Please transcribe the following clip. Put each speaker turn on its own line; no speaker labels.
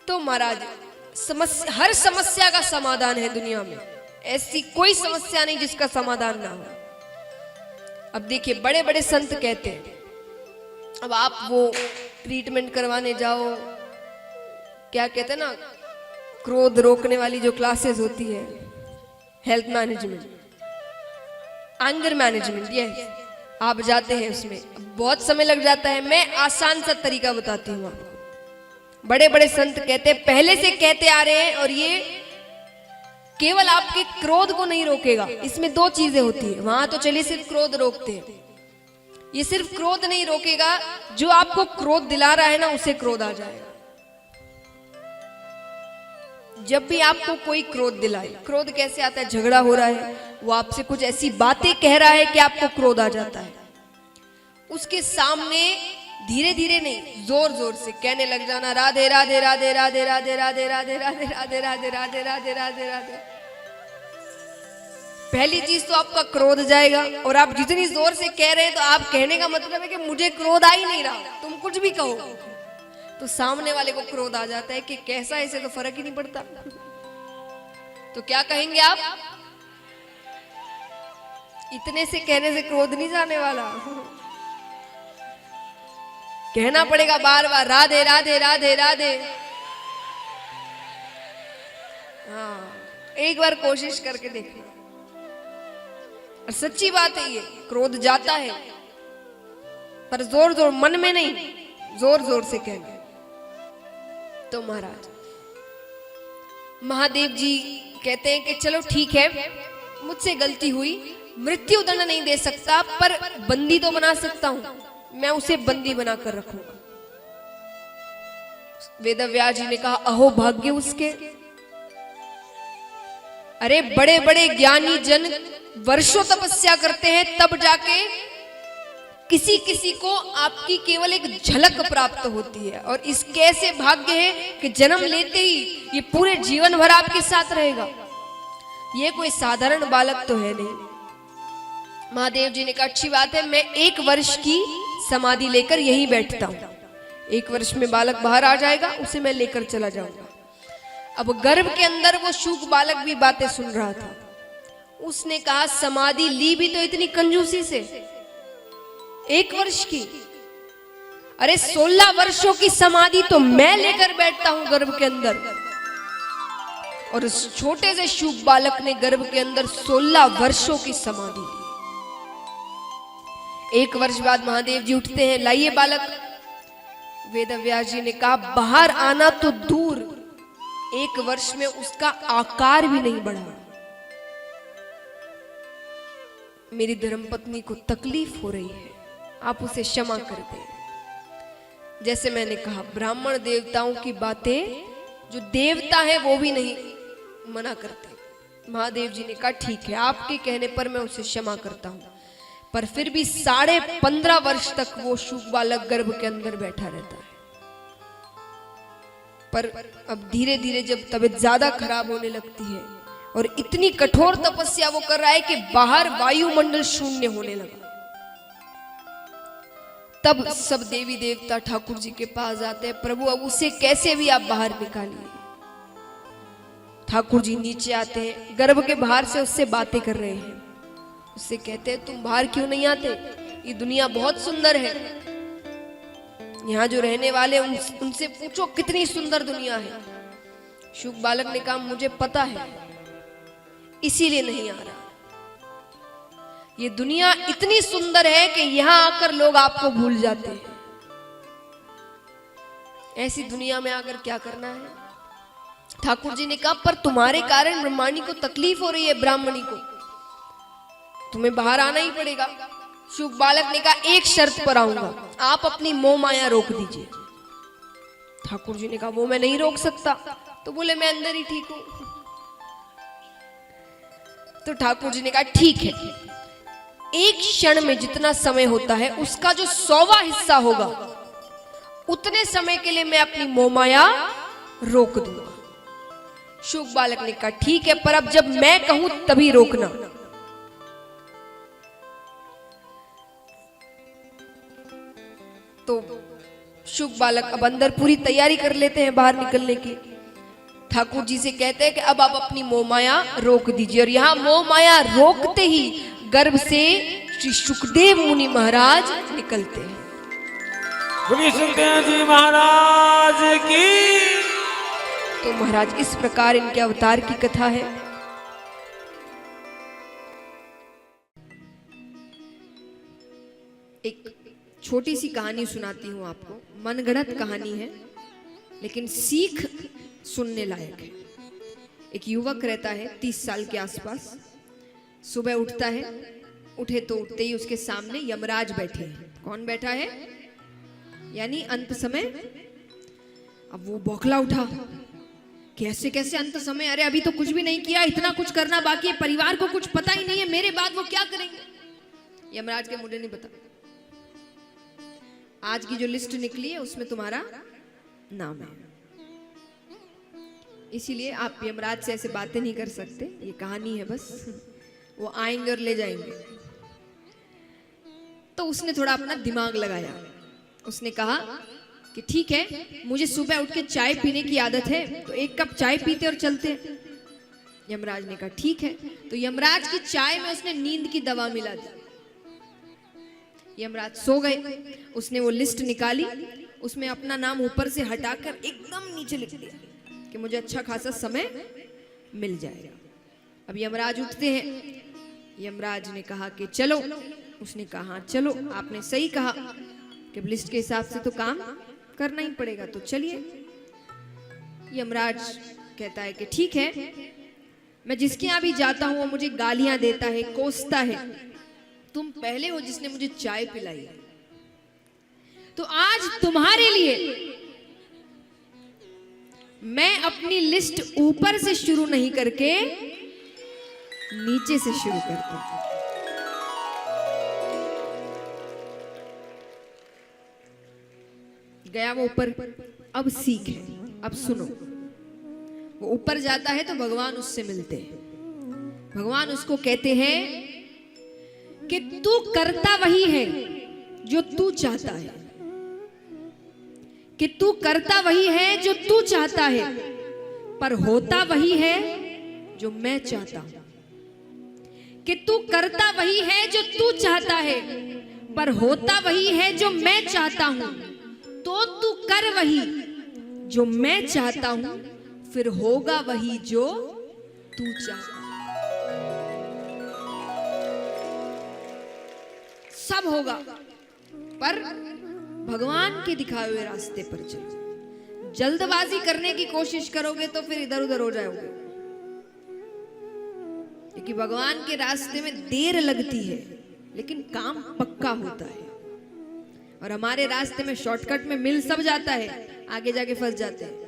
तो महाराज हर समस्या का समाधान है दुनिया में, ऐसी कोई समस्या नहीं जिसका समाधान ना हो। अब देखिए बड़े बड़े संत कहते हैं, अब आप वो ट्रीटमेंट करवाने जाओ, क्या कहते हैं ना, क्रोध रोकने वाली जो क्लासेस होती है, हेल्थ मैनेजमेंट, एंगर मैनेजमेंट, ये आप जाते हैं उसमें बहुत समय लग जाता है। मैं आसान सा तरीका बताती हूँ आपको। बड़े बड़े संत कहते हैं, पहले से कहते आ रहे हैं, और ये केवल आपके क्रोध को नहीं रोकेगा। इसमें दो चीजें होती है, वहां तो चलिए सिर्फ क्रोध रोकते हैं, ये सिर्फ क्रोध नहीं रोकेगा, जो आपको क्रोध दिला रहा है ना उसे क्रोध आ जाएगा। जब भी आपको कोई क्रोध दिलाए, क्रोध कैसे आता है, झगड़ा हो रहा है, वो आपसे कुछ ऐसी बातें कह रहा है कि आपको क्रोध आ जाता है, उसके सामने धीरे धीरे नहीं जोर जोर से कहने लग जाना, राधे राधे राधे राधे राधे राधे राधे राधे राधे राधे राधे राधे राधे राधे। पहली चीज तो आपका क्रोध जाएगा, और आप जितनी जोर से कह रहे हैं तो आप कहने का मतलब है कि मुझे क्रोध आ ही नहीं रहा, तुम कुछ भी कहो, तो सामने वाले को क्रोध आ जाता है कि कैसा, ऐसे तो फर्क ही नहीं पड़ता। तो क्या कहेंगे आप, इतने से कहने से क्रोध नहीं जाने वाला, कहना पड़ेगा बार बार राधे राधे राधे राधे। हाँ, एक बार कोशिश करके देखना, और सच्ची बात है, ये क्रोध जाता है पर जोर जोर मन में नहीं, जोर जोर से कहना। तो महाराज महादेव जी कहते हैं कि चलो ठीक है, मुझसे गलती हुई, मृत्यु दंड नहीं दे सकता, पर बंदी तो बना सकता हूं, मैं उसे बंदी बनाकर रखूंगा। वेदव्यास जी ने कहा, अहो भाग्य उसके, अरे बड़े बड़े ज्ञानी जन वर्षों तपस्या करते हैं, तब जाके किसी किसी को आपकी केवल एक झलक प्राप्त होती है, और इसके ऐसे भाग्य है कि जन्म लेते ही ये पूरे जीवन भर आपके साथ रहेगा। ये कोई साधारण बालक तो है नहीं। महादेव जी ने कहा, अच्छी बात है, मैं 1 वर्ष की समाधि लेकर यहीं बैठता हूं, 1 वर्ष में बालक बाहर आ जाएगा, उसे मैं लेकर चला जाऊंगा। अब गर्भ के अंदर वो शुक बालक भी बातें सुन रहा था। उसने कहा, समाधि ली भी तो इतनी कंजूसी से, 1 वर्ष की, अरे 16 वर्षों की समाधि तो मैं लेकर बैठता हूं गर्भ के अंदर, और उस छोटे से शुक बालक ने गर्भ के अंदर 16 वर्षों की समाधि ली। 1 वर्ष बाद महादेव जी उठते हैं, लाइए बालक। वेदव्यास जी ने कहा, बाहर आना तो दूर, 1 वर्ष में उसका आकार भी नहीं बढ़ा। मेरी धर्मपत्नी को तकलीफ हो रही है, आप उसे क्षमा कर दें। जैसे मैंने कहा, ब्राह्मण देवताओं की बातें जो देवता है वो भी नहीं मना करते। महादेव जी ने कहा, ठीक है, आपके कहने पर मैं उसे क्षमा करता हूं, पर फिर भी 15.5 वर्ष तक वो शुक बालक गर्भ के अंदर बैठा रहता है। पर अब धीरे धीरे जब तबीयत ज्यादा खराब होने लगती है, और इतनी कठोर तपस्या वो कर रहा है कि बाहर वायुमंडल शून्य होने लगा, तब सब देवी देवता ठाकुर जी के पास जाते हैं, प्रभु अब उसे कैसे भी आप बाहर निकालिए। ठाकुर जी नीचे आते हैं, गर्भ के बाहर से उससे बातें कर रहे हैं, उससे कहते हैं, तुम बाहर क्यों नहीं आते, ये दुनिया बहुत सुंदर है, यहाँ जो रहने वाले उनसे पूछो कितनी सुंदर दुनिया है। शुक बालक ने कहा, मुझे पता है, इसीलिए नहीं आ रहा, ये दुनिया इतनी सुंदर है कि यहां आकर लोग आपको भूल जाते हैं, ऐसी दुनिया में आकर क्या करना है। ठाकुर जी ने कहा, पर तुम्हारे कारण ब्रह्माणी को तकलीफ हो रही है, ब्राह्मणी को, तुम्हें बाहर आना ही पड़ेगा। शुक बालक ने कहा, एक शर्त पर आऊंगा, आप अपनी मोह माया रोक दीजिए। ठाकुर जी ने कहा, वो मैं नहीं रोक सकता। तो बोले, मैं अंदर ही ठीक हूं। तो ठाकुर जी ने कहा, ठीक है, एक क्षण में जितना समय होता है उसका जो 100वां हिस्सा होगा, उतने समय के लिए मैं अपनी मोह माया रोक दूंगा। शुक बालक ने कहा, ठीक है, पर अब जब मैं कहूं तभी रोकना। तो शुक बालक अब अंदर पूरी तैयारी कर लेते हैं बाहर निकलने की। ठाकुर जी से कहते हैं कि अब आप अपनी मोह माया रोक दीजिए। और यहाँ मोह माया रोकते ही गर्भ से श्री सुखदेव मुनि महाराज निकलते हैं।
बोलिए सुखदेव जी महाराज की।
तो महाराज इस प्रकार इनके अवतार की कथा है। एक छोटी सी कहानी सुनाती हूं आपको, मनगढ़ंत कहानी है लेकिन सीख सुनने लायक है। एक युवक रहता है 30 साल के आसपास। सुबह उठता है, उठे तो उठते ही उसके सामने यमराज बैठे हैं। कौन बैठा है? यानी अंत समय। अब वो बौखला उठा, कैसे कैसे अंत समय, अरे अभी तो कुछ भी नहीं किया, इतना कुछ करना बाकी है, परिवार को कुछ पता ही नहीं है, मेरे बाद वो क्या करेंगे। यमराज के मुझे नहीं पता, आज की जो लिस्ट निकली है उसमें तुम्हारा नाम है, इसीलिए आप यमराज से ऐसे बातें नहीं कर सकते, ये कहानी है बस, वो आएंगे और ले जाएंगे। तो उसने थोड़ा अपना दिमाग लगाया, उसने कहा कि ठीक है, मुझे सुबह उठ के चाय पीने की आदत है, तो एक कप चाय पीते और चलते हैं। यमराज ने कहा ठीक है। तो यमराज की चाय में उसने नींद की दवा मिला दी। यमराज सो गए। उसने वो लिस्ट निकाली, उसमें अपना नाम ऊपर से हटाकर एकदम नीचे लिख दिया कि मुझे अच्छा खासा समय मिल जाएगा। अब यमराज उठते हैं। यमराज ने कहा कि चलो। उसने कहा हाँ चलो, आपने सही कहा कि लिस्ट के हिसाब से तो काम करना ही पड़ेगा, तो चलिए। यमराज कहता है कि ठीक है, मैं जिसके यहाँ भी जाता हूं वो मुझे गालियां देता है, कोसता है, तुम पहले हो जिसने मुझे चाय पिलाई, तो आज तुम्हारे लिए मैं अपनी लिस्ट ऊपर से शुरू नहीं करके नीचे से शुरू करता हूं। गया वो ऊपर, अब सीख है, अब सुनो। वो ऊपर जाता है तो भगवान उससे मिलते हैं। भगवान उसको कहते हैं कि तू करता वही है जो तू चाहता है, कि तू करता वही है जो तू चाहता है, पर होता वही है जो मैं चाहता हूं। कि तू करता वही है जो तू चाहता है, पर होता वही है जो मैं चाहता हूं। तो तू कर वही जो मैं चाहता हूं, फिर होगा वही जो तू चाहता। सब होगा, पर भगवान के दिखाए हुए रास्ते पर चलो। जल्दबाजी करने की कोशिश करोगे तो फिर इधर उधर हो जाओगे, क्योंकि भगवान के रास्ते में देर लगती है लेकिन काम पक्का होता है। और हमारे रास्ते में शॉर्टकट में मिल सब जाता है, आगे जाके फंस जाते हैं।